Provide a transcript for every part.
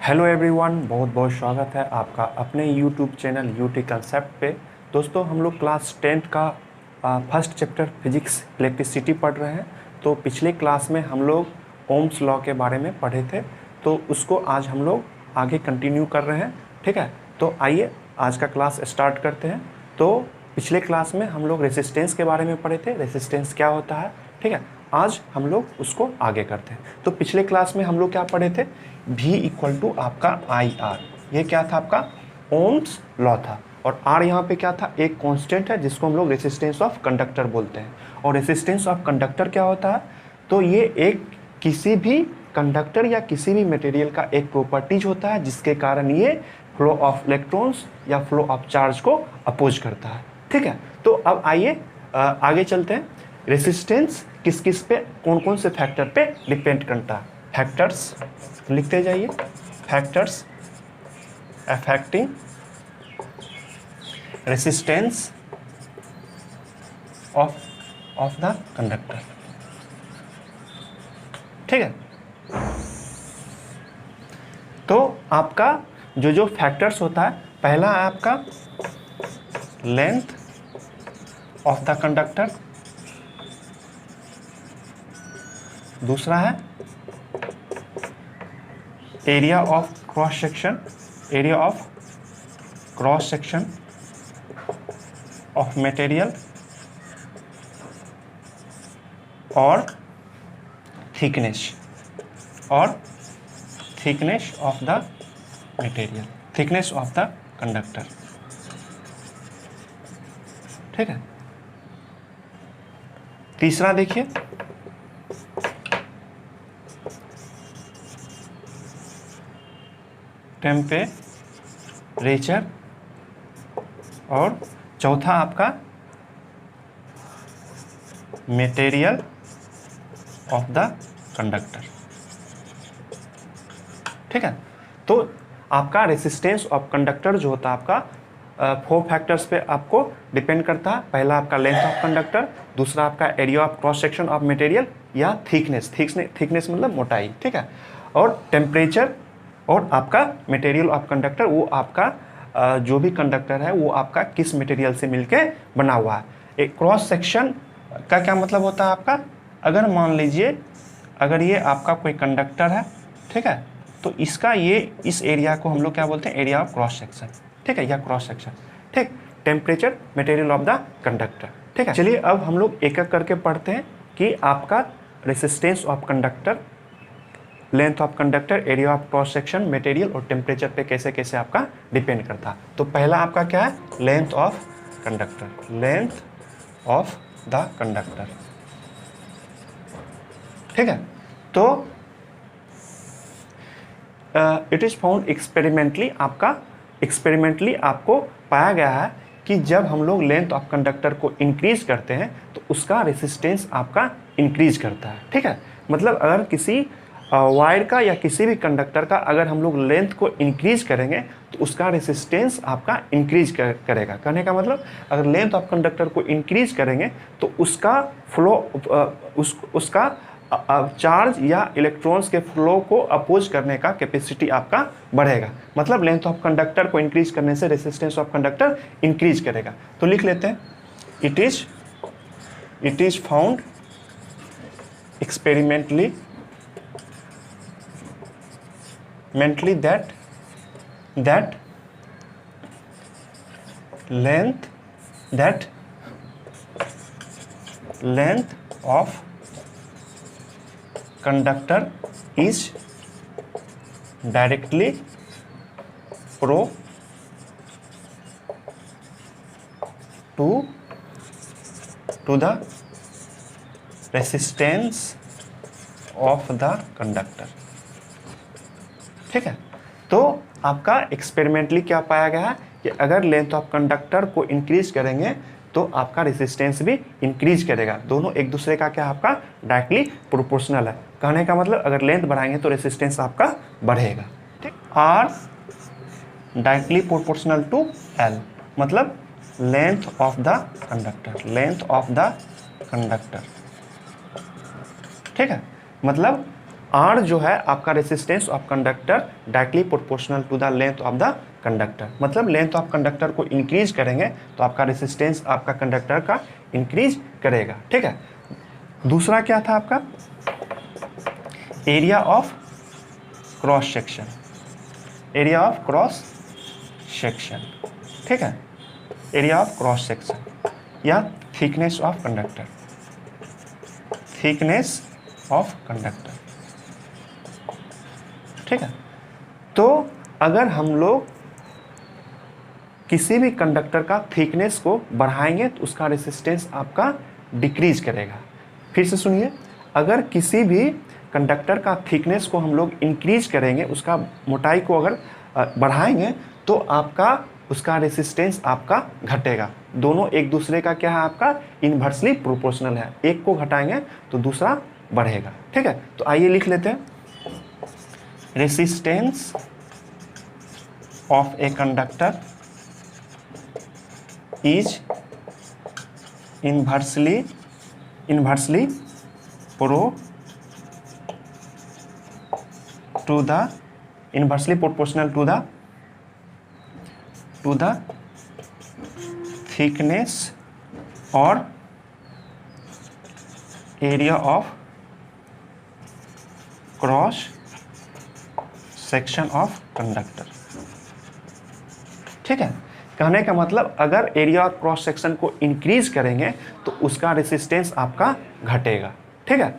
Hello everyone, बहुत बहुत स्वागत है आपका अपने यूट्यूब चैनल यूटी कंसेप्ट पे। दोस्तों, हम लोग क्लास 10th का फर्स्ट चैप्टर फिजिक्स इलेक्ट्रिसिटी पढ़ रहे हैं। तो पिछले क्लास में हम लोग ओम्स लॉ के बारे में पढ़े थे, तो उसको आज हम लोग आगे कंटिन्यू कर रहे हैं। ठीक है, तो आइए आज का क्लास स्टार्ट करते हैं। तो पिछले क्लास में हम लोग रेसिस्टेंस के बारे में पढ़े थे, रेसिस्टेंस क्या होता है। ठीक है, आज हम लोग उसको आगे करते हैं। तो पिछले क्लास में हम लोग क्या पढ़े थे, V इक्वल टू आपका IR, ये क्या था आपका ओम्स लॉ था। और R यहाँ पे क्या था, एक कांस्टेंट है जिसको हम लोग रेसिस्टेंस ऑफ कंडक्टर बोलते हैं। और रेसिस्टेंस ऑफ कंडक्टर क्या होता है, तो ये एक किसी भी कंडक्टर या किसी भी मटेरियल का एक प्रॉपर्टीज होता है जिसके कारण ये फ्लो ऑफ इलेक्ट्रॉन्स या फ्लो ऑफ चार्ज को अपोज करता है। ठीक है, तो अब आइए आगे चलते हैं। रेसिस्टेंस किस किस पे, कौन कौन से फैक्टर पे डिपेंड करता है। फैक्टर्स लिखते जाइए, factors affecting resistance of the conductor. ठीक है, तो आपका जो फैक्टर्स होता है, पहला है आपका लेंथ ऑफ द कंडक्टर, दूसरा है area of cross section, area of cross section of material, और thickness of the material, thickness of the conductor. ठीक है, तीसरा देखिए टेम्परेचर, और चौथा आपका मटेरियल ऑफ द कंडक्टर। ठीक है, तो आपका रेसिस्टेंस ऑफ कंडक्टर जो होता है आपका 4 फैक्टर्स पे आपको डिपेंड करता है। पहला आपका लेंथ ऑफ कंडक्टर, दूसरा आपका area of cross section of material या थिकनेस मतलब मोटाई। ठीक है, और टेम्परेचर, और आपका मटेरियल ऑफ कंडक्टर, वो आपका जो भी कंडक्टर है वो आपका किस मटेरियल से मिलके बना हुआ है। एक क्रॉस सेक्शन का क्या मतलब होता है आपका, अगर मान लीजिए अगर ये आपका कोई कंडक्टर है, ठीक है, तो इसका ये इस एरिया को हम लोग क्या बोलते हैं, एरिया ऑफ क्रॉस सेक्शन। ठीक है, या क्रॉस सेक्शन। ठीक, temperature, material of the conductor. ठीक है, चलिए अब हम लोग एक एक करके पढ़ते हैं कि आपका resistance of conductor, length of conductor, area of cross section, material और टेम्परेचर पे कैसे कैसे आपका डिपेंड करता है। तो पहला आपका क्या है, length of conductor, length of the conductor. ठीक है, तो इट इज फाउंड एक्सपेरिमेंटली आपको पाया गया है कि जब हम लोग लेंथ ऑफ कंडक्टर को इंक्रीज करते हैं तो उसका रेसिस्टेंस आपका इंक्रीज करता है। ठीक है, मतलब अगर किसी वायर का या किसी भी कंडक्टर का अगर हम लोग लेंथ को इंक्रीज करेंगे तो उसका रेसिस्टेंस आपका इंक्रीज करेगा। कहने का मतलब अगर लेंथ ऑफ कंडक्टर को इंक्रीज करेंगे तो उसका फ्लो उसका चार्ज या इलेक्ट्रॉन्स के फ्लो को अपोज करने का कैपेसिटी आपका बढ़ेगा। मतलब लेंथ ऑफ कंडक्टर को इंक्रीज करने से रेसिस्टेंस ऑफ कंडक्टर इंक्रीज करेगा। तो लिख लेते हैं, it is found experimentally that length of conductor is directly to the resistance of the conductor। ठीक है, तो आपका एक्सपेरिमेंटली क्या पाया गया है कि अगर लेंथ ऑफ कंडक्टर को इंक्रीज करेंगे तो आपका रेसिस्टेंस भी इंक्रीज करेगा। दोनों एक दूसरे का क्या आपका डायरेक्टली प्रोपोर्शनल है। कहने का मतलब अगर लेंथ बढ़ाएंगे तो रेसिस्टेंस आपका बढ़ेगा। ठीक, R directly proportional to L, मतलब लेंथ ऑफ द कंडक्टर, ठीक है, मतलब आर जो है आपका resistance of conductor directly proportional to the length of the conductor, मतलब लेंथ ऑफ कंडक्टर को इंक्रीज करेंगे तो आपका रेसिस्टेंस आपका कंडक्टर का इंक्रीज करेगा। ठीक है, दूसरा क्या था आपका area of cross section, area of cross section. ठीक है, एरिया ऑफ क्रॉस सेक्शन या thickness of conductor, thickness of conductor. ठीक है, तो अगर हम लोग किसी भी कंडक्टर का थिकनेस को बढ़ाएंगे तो उसका रेसिस्टेंस आपका डिक्रीज करेगा। फिर से सुनिए, अगर किसी भी कंडक्टर का थिकनेस को हम लोग इंक्रीज करेंगे, उसका मोटाई को अगर बढ़ाएंगे तो आपका उसका रेसिस्टेंस आपका घटेगा। दोनों एक दूसरे का क्या है आपका इन्वर्सली प्रोपोर्शनल है, एक को घटाएंगे तो दूसरा बढ़ेगा। ठीक है, तो आइए लिख लेते हैं, resistance of a conductor is inversely proportional to the thickness और area of cross section of conductor. ठीक है, कहने का मतलब अगर एरिया ऑफ क्रॉस सेक्शन को इंक्रीज करेंगे तो उसका रेसिस्टेंस आपका घटेगा। ठीक है,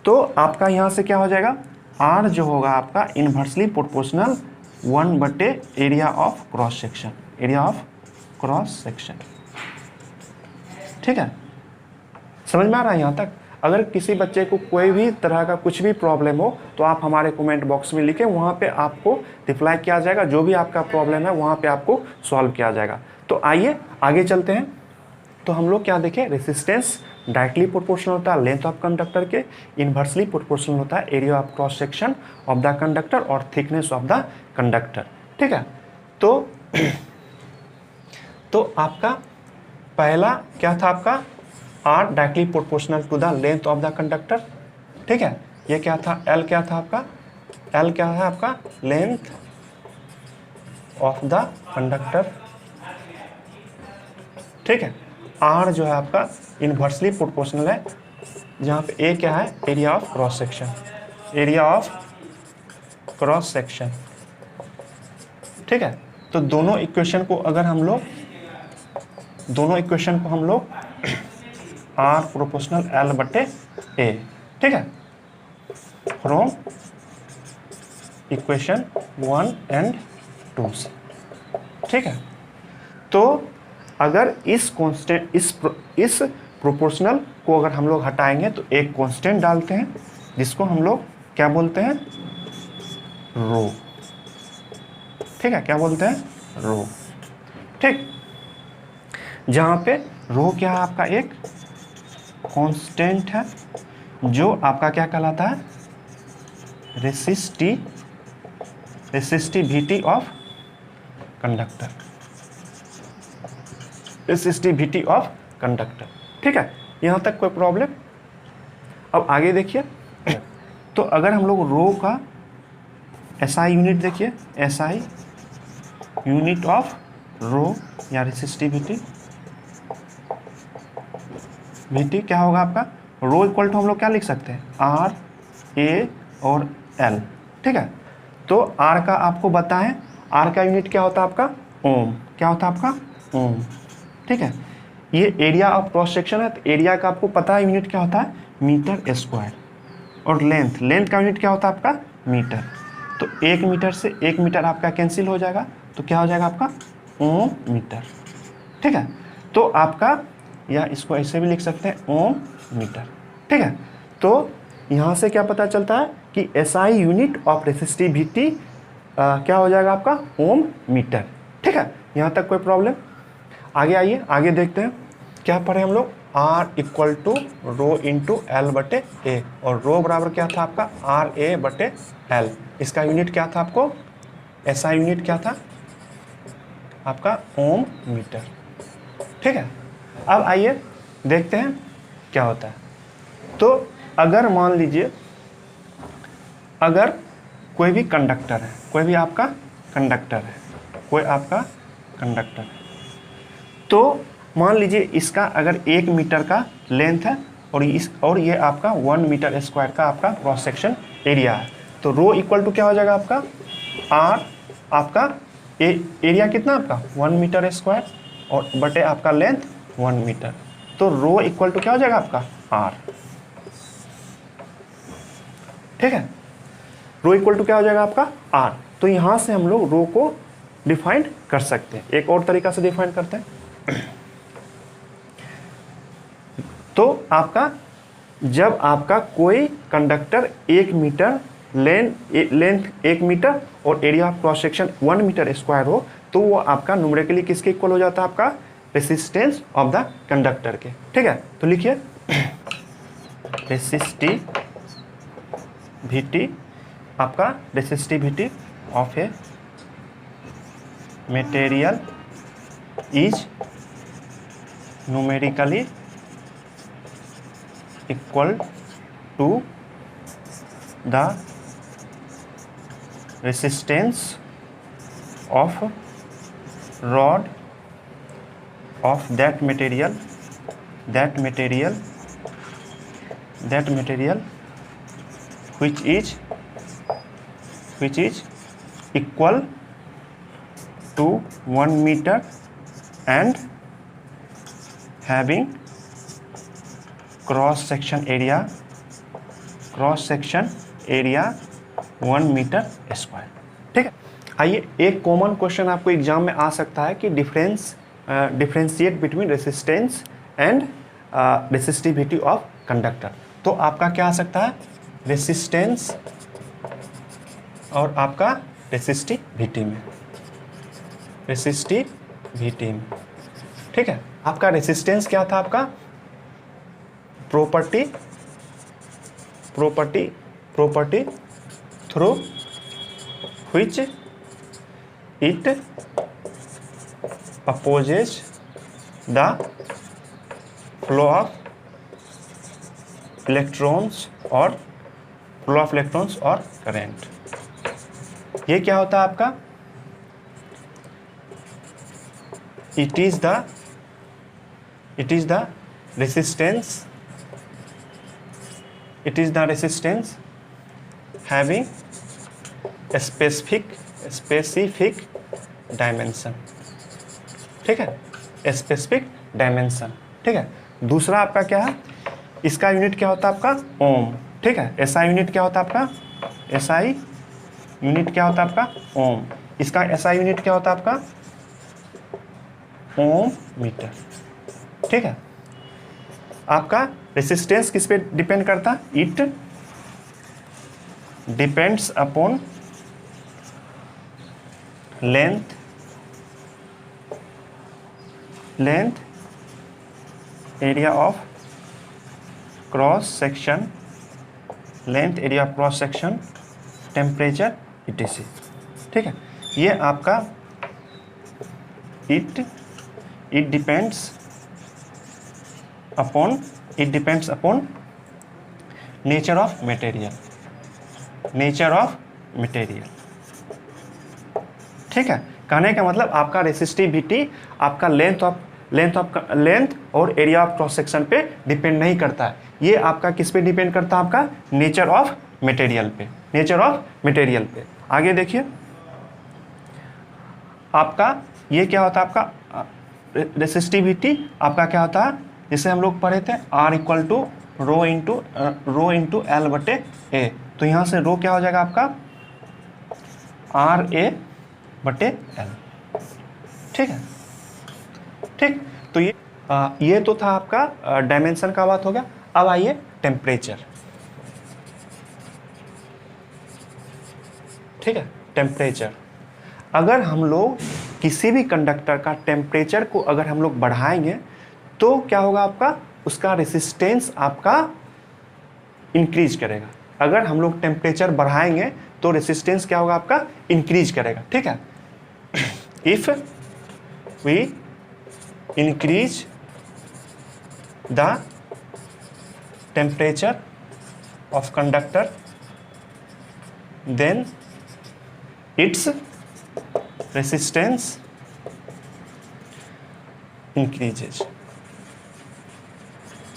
तो आपका यहाँ से क्या हो जाएगा, आर जो होगा आपका inversely proportional 1/, area of cross section, area of cross section. ठीक है, समझ में आ रहा है यहाँ तक। अगर किसी बच्चे को कोई भी तरह का कुछ भी प्रॉब्लम हो तो आप हमारे कमेंट बॉक्स में लिखें, वहाँ पे आपको रिप्लाई किया जाएगा, जो भी आपका प्रॉब्लम है वहाँ पे आपको सॉल्व किया जाएगा। तो आइए आगे चलते हैं। तो हम लोग क्या देखें, रेसिस्टेंस डायरेक्टली प्रोपोर्शनल होता है लेंथ ऑफ कंडक्टर के, इन्वर्सली प्रोपोर्शनल होता है area of cross section of the conductor और थिकनेस ऑफ द कंडक्टर। ठीक है, तो आपका पहला क्या था आपका R directly proportional to the length of the conductor. ठीक है, ये क्या था, एल क्या था आपका, एल क्या है आपका लेंथ ऑफ द कंडक्टर। ठीक है, आर जो है आपका इन्वर्सली प्रोपोर्शनल है, जहाँ पे ए क्या है area of cross section, area of cross section. ठीक है, तो दोनों इक्वेशन को हम लोग आर प्रोपोर्शनल L/A। ठीक है, फ्रॉम इक्वेशन 1 और 2 से। ठीक है, तो अगर इस कांस्टेंट इस प्रोपोर्शनल को अगर हम लोग हटाएंगे तो एक कांस्टेंट डालते हैं जिसको हम लोग क्या बोलते हैं, रो। ठीक है, क्या बोलते हैं, रो। ठीक, जहाँ पे रो क्या है आपका एक कांस्टेंट है जो आपका क्या कहलाता है, resistivity of conductor, resistivity of conductor. ठीक है, यहाँ तक कोई प्रॉब्लम। अब आगे देखिए, तो अगर हम लोग रो का एसआई यूनिट देखिए, एसआई यूनिट ऑफ रो या रेसिस्टिविटी क्या होगा आपका, रो इक्वल टू हम लोग क्या लिख सकते हैं, आर ए और एल। ठीक है, तो आर का आपको बताएं, आर का यूनिट क्या होता है आपका ओम, क्या होता है आपका ओम। ठीक है, ये एरिया ऑफ क्रॉस सेक्शन है, तो एरिया का आपको पता है यूनिट क्या होता है मीटर स्क्वायर, और लेंथ का यूनिट क्या होता है आपका मीटर। तो 1 मीटर से 1 मीटर आपका कैंसिल हो जाएगा, तो क्या हो जाएगा आपका ओम मीटर। ठीक है, तो आपका या इसको ऐसे भी लिख सकते हैं ओम मीटर। ठीक है, तो यहाँ से क्या पता चलता है कि एसआई यूनिट ऑफ रेसिस्टिविटी क्या हो जाएगा आपका ओम मीटर। ठीक है, यहाँ तक कोई प्रॉब्लम। आगे आइए, आगे देखते हैं क्या पढ़े हम लोग, R equal to rho into L/A, और रो बराबर क्या था आपका RA/L। इसका यूनिट क्या था आपको, एसआई यूनिट क्या था आपका ओम मीटर। ठीक है, अब आइए देखते हैं क्या होता है। तो अगर मान लीजिए अगर कोई भी कंडक्टर है, कोई भी आपका कंडक्टर है, कोई आपका कंडक्टर है, तो मान लीजिए इसका अगर 1 मीटर का लेंथ है और ये आपका 1 मीटर स्क्वायर का आपका क्रॉस सेक्शन एरिया है, तो रो इक्वल टू क्या हो जाएगा आपका आर, आपका एरिया कितना आपका 1 मीटर स्क्वायर और बटे आपका लेंथ 1 मीटर, तो रो इक्वल टू क्या हो जाएगा आपका आर। ठीक है, रो इक्वल टू क्या हो जाएगा आपका आर। तो यहां से हम लोग रो को डिफाइन कर सकते हैं। एक और तरीका से डिफाइन करते हैं, तो आपका जब आपका कोई कंडक्टर 1 मीटर लेंथ 1 मीटर और area of cross section 1 metre square हो, तो वो आपका न्यूमेरिकली किसके इक्वल हो जाता है, आपका रेसिस्टेंस ऑफ द कंडक्टर के। ठीक है, तो लिखिए रेसिस्टिविटी, आपका resistivity of a material is numerically equal to the resistance of rod of that material which is equal to 1 meter and having cross section area 1 metre square. ठीक है, आइए एक कॉमन क्वेश्चन आपको एग्जाम में आ सकता है कि differentiate between resistance and resistivity of conductor. तो आपका क्या आ सकता है, रेसिस्टेंस और आपका रेसिस्टिविटी में। ठीक है, आपका रेसिस्टेंस क्या था, आपका property through which it opposes the flow of electrons और current। ये क्या होता है आपका, it is the resistance having a specific dimension। ठीक है, स्पेसिफिक डायमेंशन। ठीक है, दूसरा आपका क्या है, इसका यूनिट क्या होता है आपका ओम। ठीक है, एसआई यूनिट क्या होता है आपका, ओम। इसका एसआई यूनिट क्या होता है आपका ओम मीटर। ठीक है, आपका रेसिस्टेंस किस पे डिपेंड करता है, it depends upon length area of cross section, temperature etc। ठीक है, ये आपका it depends upon nature of material. ठीक है, कहने का मतलब आपका रेसिस्टिविटी आपका लेंथ और एरिया ऑफ क्रॉस सेक्शन पे डिपेंड नहीं करता है, ये आपका किस पे डिपेंड करता है, आपका नेचर ऑफ मटेरियल पे। आगे देखिए, आपका ये क्या होता है, आपका रेसिस्टिविटी आपका क्या होता है, जिसे हम लोग पढ़े थे R equal to rho into L बटे ए। तो यहाँ से रो क्या हो जाएगा आपका RA बटे एल। ठीक है, ठीक, तो ये तो था आपका डायमेंशन का बात हो गया। अब आइए टेम्परेचर। ठीक है, टेम्परेचर, अगर हम लोग किसी भी कंडक्टर का टेम्परेचर को अगर हम लोग बढ़ाएंगे तो क्या होगा, आपका उसका रेसिस्टेंस आपका इंक्रीज करेगा। अगर हम लोग टेम्परेचर बढ़ाएंगे तो रेसिस्टेंस क्या होगा, आपका इंक्रीज करेगा। ठीक है, if we increase the temperature of conductor then its resistance increases.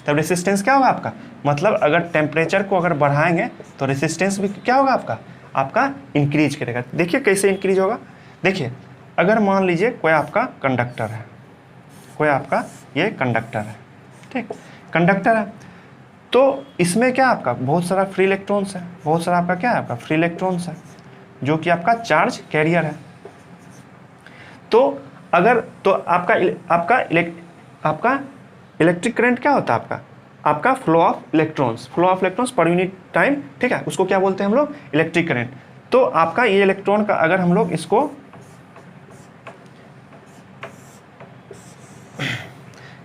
तब रेसिस्टेंस क्या होगा आपका, मतलब अगर टेम्परेचर को अगर बढ़ाएंगे तो रेसिस्टेंस भी क्या होगा आपका इंक्रीज करेगा। देखिए कैसे इंक्रीज होगा। देखिए अगर मान लीजिए कोई आपका कंडक्टर है, कोई आपका ये कंडक्टर है, ठीक, कंडक्टर है, तो इसमें क्या आपका बहुत सारा फ्री इलेक्ट्रॉन्स है, बहुत सारा आपका क्या है, आपका फ्री इलेक्ट्रॉन्स है जो कि आपका चार्ज कैरियर है। तो अगर तो आपका इलेक्ट्रिक करंट क्या होता है, आपका flow of electrons per unit time, ठीक है, उसको क्या बोलते हैं हम लोग, इलेक्ट्रिक करंट। तो आपका ये इलेक्ट्रॉन का अगर हम लोग इसको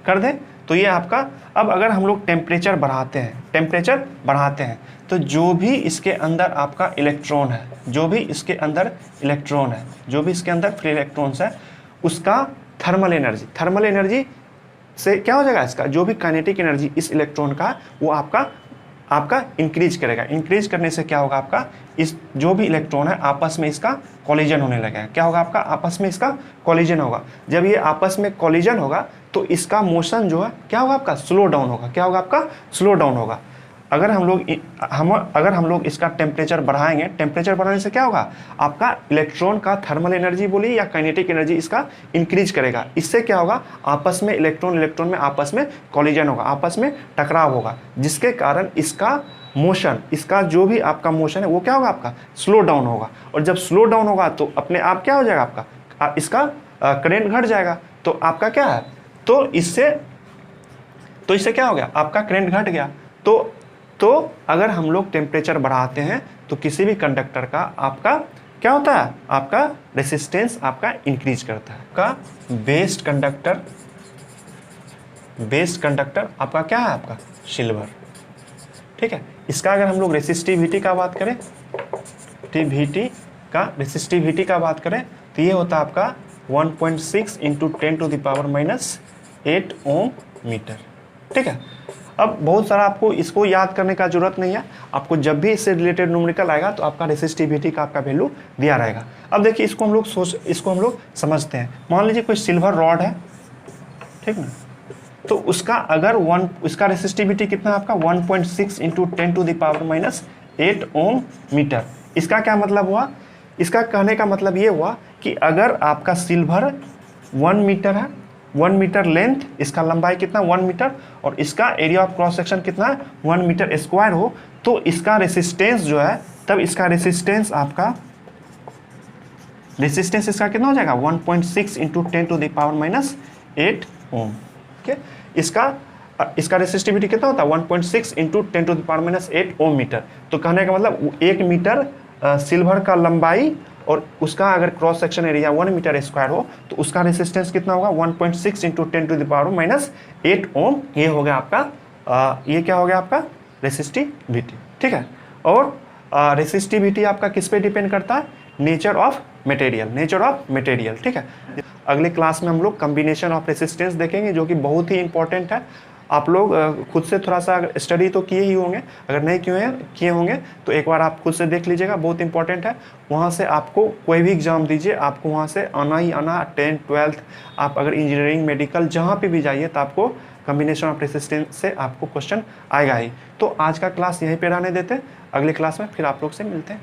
कर दें तो ये आपका, अब अगर हम लोग टेम्परेचर बढ़ाते हैं तो जो भी इसके अंदर आपका इलेक्ट्रॉन है, जो भी इसके अंदर फ्री इलेक्ट्रॉन्स है, उसका थर्मल एनर्जी से क्या हो जाएगा, इसका जो भी काइनेटिक एनर्जी इस इलेक्ट्रॉन का वो आपका इंक्रीज करेगा। इंक्रीज करने से क्या होगा, आपका इस जो भी इलेक्ट्रॉन है आपस में इसका कॉलिजन होने लगेगा। क्या होगा, आपका आपस में इसका कॉलिजन होगा। जब ये आपस में कॉलिजन होगा तो इसका मोशन जो है क्या होगा, आपका स्लो डाउन होगा। क्या होगा, आपका स्लो डाउन होगा। अगर हम लोग इसका टेम्परेचर बढ़ाएंगे, टेम्परेचर बढ़ाने से क्या होगा, आपका इलेक्ट्रॉन का थर्मल एनर्जी बोलिए या काइनेटिक एनर्जी इसका इंक्रीज करेगा। इससे क्या होगा, आपस में इलेक्ट्रॉन में आपस में कॉलिजन होगा, आपस में टकराव होगा, जिसके कारण इसका मोशन, इसका जो भी आपका मोशन है वो क्या होगा, आपका स्लो डाउन होगा। और जब स्लो डाउन होगा तो अपने आप क्या हो जाएगा, आपका इसका करंट घट जाएगा। तो आपका क्या है, तो इससे क्या हो गया, आपका करंट घट गया। तो अगर हम लोग टेम्परेचर बढ़ाते हैं तो किसी भी कंडक्टर का आपका क्या होता है, आपका रेसिस्टेंस आपका इंक्रीज करता है। का बेस्ट कंडक्टर आपका क्या है, आपका सिल्वर, ठीक है। इसका अगर हम लोग रेसिस्टिविटी का बात करें, रेसिस्टिविटी का बात करें तो ये होता है आपका 1.6 × 10⁻⁻8 ओम मीटर, ठीक है। अब बहुत सारा आपको इसको याद करने का जरूरत नहीं है, आपको जब भी इससे रिलेटेड न्यूमेरिकल आएगा तो आपका रेसिस्टिविटी का आपका वैल्यू दिया रहेगा। अब देखिए इसको हम लोग समझते हैं। मान लीजिए कोई सिल्वर रॉड है, ठीक ना, तो उसका अगर इसका रेसिस्टिविटी कितना है, आपका 1.6 × 10⁻⁻8 ओम मीटर। इसका क्या मतलब हुआ, इसका कहने का मतलब ये हुआ कि अगर आपका सिल्वर 1 मीटर है, 1 मीटर लेंथ, इसका लंबाई कितना 1 मीटर, और इसका एरिया ऑफ क्रॉस सेक्शन कितना है 1 मीटर स्क्वायर हो, तो इसका रेसिस्टेंस जो है, तब इसका रेसिस्टेंस इसका कितना हो जाएगा 1.6 × 10⁻⁸ ओम, ठीक है। इसका रेसिस्टिविटी कितना होता है 1.6 × 10⁻⁸ ओम मीटर। तो कहने का मतलब 1 मीटर सिल्वर का लंबाई और उसका अगर cross section area 1 metre square हो तो उसका रेसिस्टेंस कितना होगा 1.6 × 10⁻⁸ ओम। ये हो गया आपका ये क्या हो गया आपका रेसिस्टिविटी, ठीक है। और रेसिस्टिविटी आपका किस पे डिपेंड करता है, नेचर ऑफ मटेरियल, ठीक है। अगले क्लास में हम लोग कॉम्बिनेशन ऑफ रेसिस्टेंस देखेंगे जो कि बहुत ही इंपॉर्टेंट है। आप लोग खुद से थोड़ा सा स्टडी तो किए ही होंगे, अगर नहीं किए होंगे तो एक बार आप खुद से देख लीजिएगा, बहुत इंपॉर्टेंट है। वहाँ से आपको कोई भी एग्जाम दीजिए, आपको वहाँ से आना ही आना, 10th 12th, आप अगर इंजीनियरिंग मेडिकल जहाँ पे भी जाइए तो आपको कॉम्बिनेशन ऑफ रेसिस्टेंस से आपको क्वेश्चन आएगा ही। तो आज का क्लास यहीं पे रहने देते हैं, अगले क्लास में फिर आप लोग से मिलते हैं।